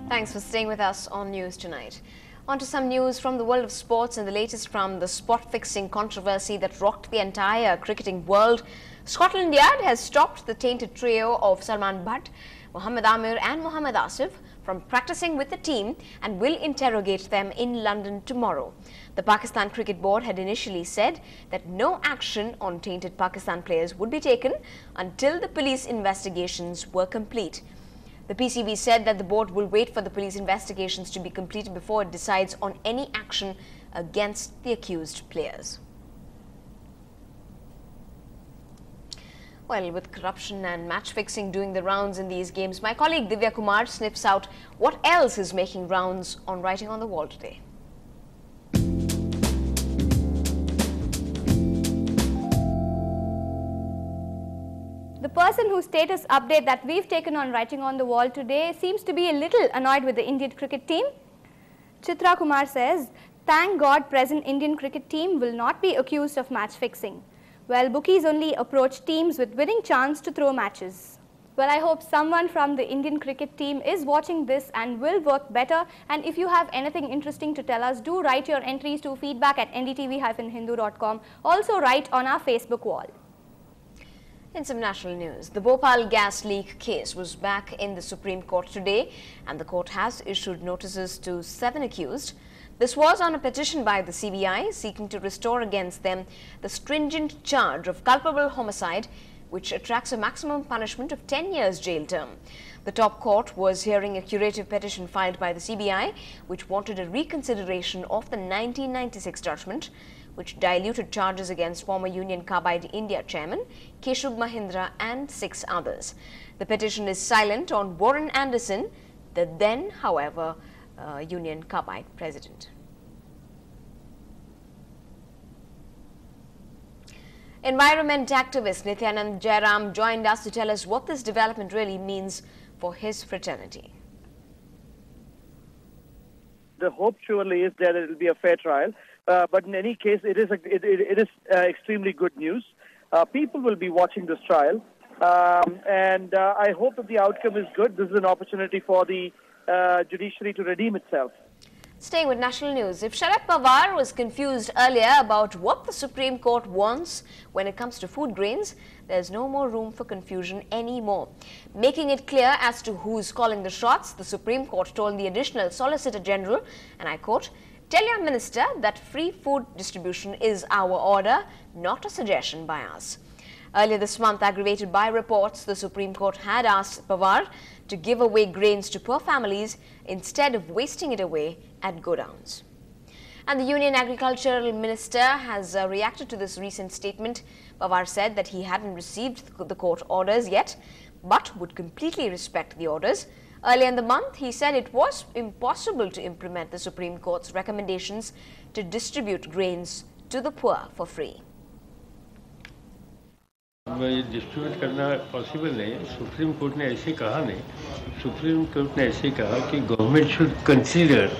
Thanks for staying with us on News Tonight. On to some news from the world of sports, and the latest from the spot-fixing controversy that rocked the entire cricketing world. Scotland Yard has stopped the tainted trio of Salman Butt, Mohammad Amir and Mohammad Asif from practicing with the team and will interrogate them in London tomorrow. The Pakistan Cricket Board had initially said that no action on tainted Pakistan players would be taken until the police investigations were complete. The PCB said that the board will wait for the police investigations to be completed before it decides on any action against the accused players. Well, with corruption and match fixing doing the rounds in these games, my colleague Divya Kumar sniffs out what else is making rounds on Writing on the Wall today. The person whose status update that we've taken on Writing on the Wall today seems to be a little annoyed with the Indian cricket team. Chitra Kumar says, "Thank God present Indian cricket team will not be accused of match fixing. Well, bookies only approach teams with winning chance to throw matches." Well, I hope someone from the Indian cricket team is watching this and will work better. And if you have anything interesting to tell us, do write your entries to feedback@ndtv-hindu.com. Also write on our Facebook wall. In some national news, the Bhopal gas leak case was back in the Supreme Court today, and the court has issued notices to 7 accused. This was on a petition by the CBI seeking to restore against them the stringent charge of culpable homicide, which attracts a maximum punishment of 10 years jail term. The top court was hearing a curative petition filed by the CBI, which wanted a reconsideration of the 1996 judgment, which diluted charges against former Union Carbide India chairman Keshub Mahindra and 6 others. The petition is silent on Warren Anderson, the then, however, Union Carbide president. Environment activist Nityanand Jairam joined us to tell us what this development really means for his fraternity. The hope surely is that it will be a fair trial, but in any case, it is extremely good news. People will be watching this trial, and I hope that the outcome is good. This is an opportunity for the judiciary to redeem itself. Staying with national news, if Sharad Pawar was confused earlier about what the Supreme Court wants when it comes to food grains, there's no more room for confusion anymore. Making it clear as to who's calling the shots, the Supreme Court told the Additional Solicitor General, and I quote, "Tell your minister that free food distribution is our order, not a suggestion by us." Earlier this month, aggravated by reports, the Supreme Court had asked Pawar to give away grains to poor families instead of wasting it away at godowns. And the Union Agricultural Minister has reacted to this recent statement. Pawar said that he hadn't received the court orders yet, but would completely respect the orders. Earlier in the month, he said it was impossible to implement the Supreme Court's recommendations to distribute grains to the poor for free. Distribute करना possible नहीं. Supreme court ने ऐसे कहा नहीं. Supreme court ने ऐसे कहा कि government should consider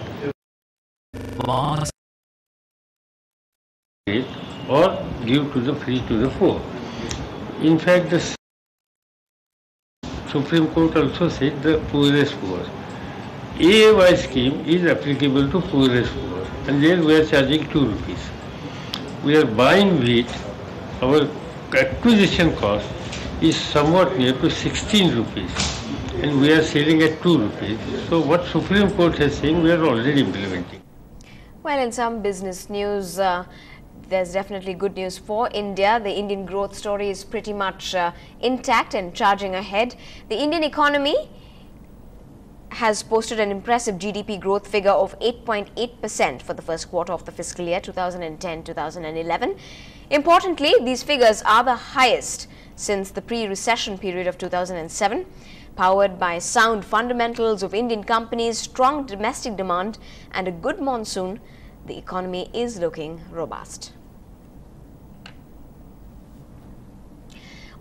or give to the free to the poor. In fact, the Supreme Court also said the poorest poor. AAY scheme is applicable to poorest poor, and there we are charging 2 rupees. We are buying wheat. Our acquisition cost is somewhat near to 16 rupees, and we are selling at 2 rupees. So what Supreme Court has saying, we are already implementing. Well, in some business news, there's definitely good news for India. The Indian growth story is pretty much intact and charging ahead. The Indian economy has posted an impressive GDP growth figure of 8.8% for the first quarter of the fiscal year 2010-2011. Importantly, these figures are the highest since the pre-recession period of 2007. Powered by sound fundamentals of Indian companies, strong domestic demand and a good monsoon, the economy is looking robust.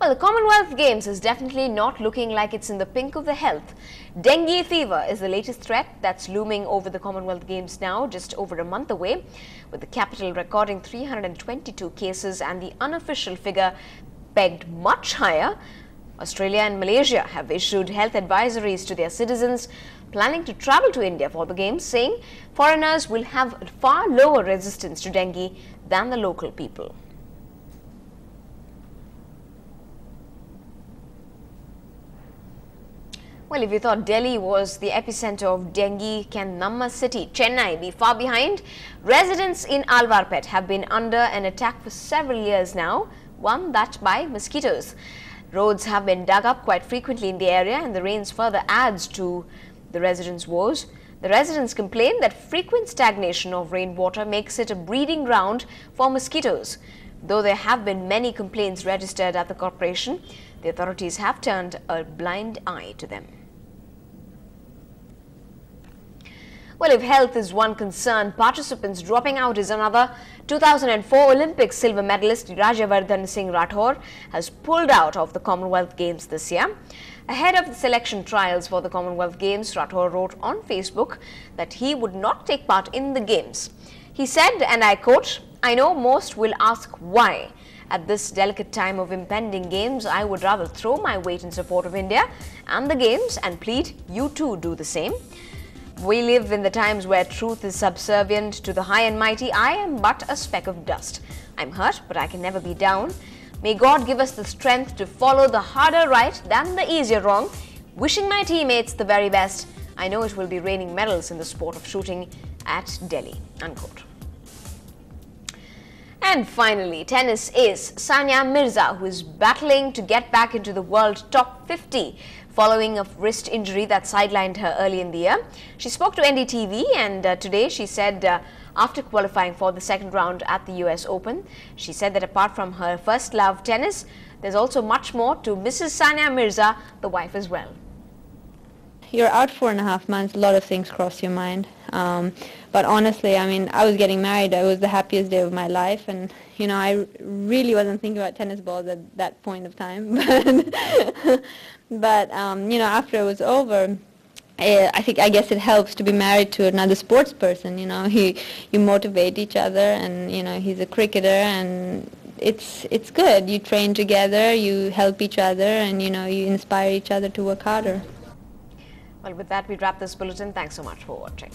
Well, the Commonwealth Games is definitely not looking like it's in the pink of the health. Dengue fever is the latest threat that's looming over the Commonwealth Games now, just over a month away, with the capital recording 322 cases and the unofficial figure pegged much higher Australia and Malaysia have issued health advisories to their citizens planning to travel to India for the Games, saying foreigners will have far lower resistance to dengue than the local people. Well, if you thought Delhi was the epicenter of dengue, can Namma city, Chennai, be far behind? Residents in Alvarpet have been under an attack for several years now, one that by mosquitoes. Roads have been dug up quite frequently in the area, and the rains further adds to the residents' woes. The residents complain that frequent stagnation of rainwater makes it a breeding ground for mosquitoes. Though there have been many complaints registered at the corporation, the authorities have turned a blind eye to them. Well, if health is one concern, participants dropping out is another. 2004 Olympic silver medalist Rajyavardhan Singh Rathore has pulled out of the Commonwealth Games this year. Ahead of the selection trials for the Commonwealth Games, Rathore wrote on Facebook that he would not take part in the Games. He said, and I quote, "I know most will ask why. At this delicate time of impending Games, I would rather throw my weight in support of India and the Games and plead you too do the same. We live in the times where truth is subservient to the high and mighty. I am but a speck of dust. I'm hurt, but I can never be down. May God give us the strength to follow the harder right than the easier wrong. Wishing my teammates the very best. I know it will be raining medals in the sport of shooting at Delhi." Unquote. And finally, tennis ace Sania Mirza, who is battling to get back into the world top 50 following a wrist injury that sidelined her early in the year. She spoke to NDTV, and today she said after qualifying for the second round at the US Open, she said that apart from her first love, tennis, there's also much more to Mrs. Sania Mirza, the wife, as well. You're out 4.5 months, a lot of things cross your mind. But honestly, I mean, I was getting married. It was the happiest day of my life, and you know, I really wasn't thinking about tennis balls at that point of time. But you know, after it was over, I guess it helps to be married to another sports person. You know, you motivate each other, and you know, he's a cricketer, and it's good. You train together, you help each other, and you know, you inspire each other to work harder. Well, with that, we wrap this bulletin. Thanks so much for watching.